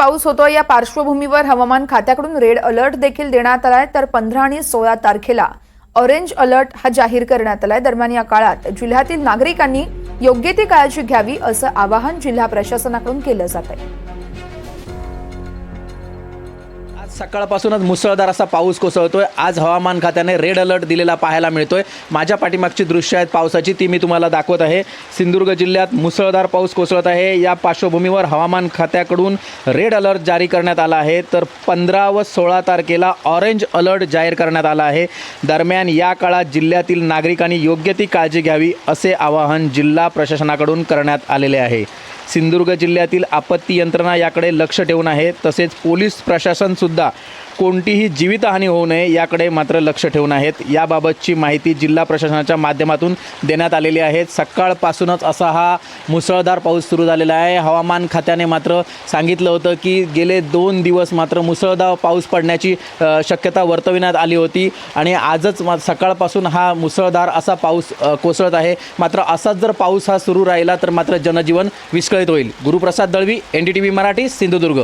पाऊस होतो या पार्श्वभूमीवर हवामान खात्याकडून रेड अलर्ट देखील देण्यात आलाय, तर 15 आणि 16 तारखेला ऑरेंज अलर्ट हा जाहीर करण्यात आलाय। दरम्यान या काळात जिल्ह्यातील नागरिकांनी योग्य ती काळजी घ्यावी असं आवाहन जिल्हा प्रशासनाकडून केलं जात आहे। सकाळपासूनच मुसळधार असा पाऊस कोसळतोय। आज हवामान खात्याने रेड अलर्ट दिलेला पाहायला मिळतोय। माझ्या पाठीमागची दृश्य आहेत पावसाची, ती मी तुम्हाला दाखवत आहे। सिंधुदुर्ग जिल्ह्यात मुसळधार पाऊस कोसळत आहे। या पार्श्वभूमीवर हवामान खात्याकडून रेड अलर्ट जारी करण्यात आला आहे, तर 15 व 16 तारखेला ऑरेंज अलर्ट जाहीर करण्यात आला आहे। दरम्यान या काळात जिल्ह्यातील नागरिकांनी योग्य ती काळजी घ्यावी असे आवाहन जिल्हा प्रशासनाकडून करण्यात आलेले आहे। सिंधुदुर्ग जिल्ह्यातील आपत्ती यंत्रणा याकडे लक्ष ठेवून आहे, तसेच पोलीस प्रशासन सुद्धा कोणतीही जीवितहानी होऊ नये याकडे मात्र लक्ष ठेवून आहेत। याबाबतची माहिती जिल्हा प्रशासनाच्या माध्यमातून देण्यात आलेली आहे। सकाळपासूनच असा हा मुसळधार पाऊस सुरू झालेला आहे। हवामान खात्याने मात्र सांगितलं होतं की गेले 2 दिवस मात्र मुसळधार पाऊस पडण्याची शक्यता वर्तविण्यात आली होती आणि आजच सकाळपासून हा मुसळधार असा पाऊस कोसळत आहे। मात्र असाच जर पाऊस हा सुरू राहिला तर मात्र जनजीवन विस्कळीत होईल। गुरुप्रसाद दळवी, NDTV मराठी, सिंधुदुर्ग।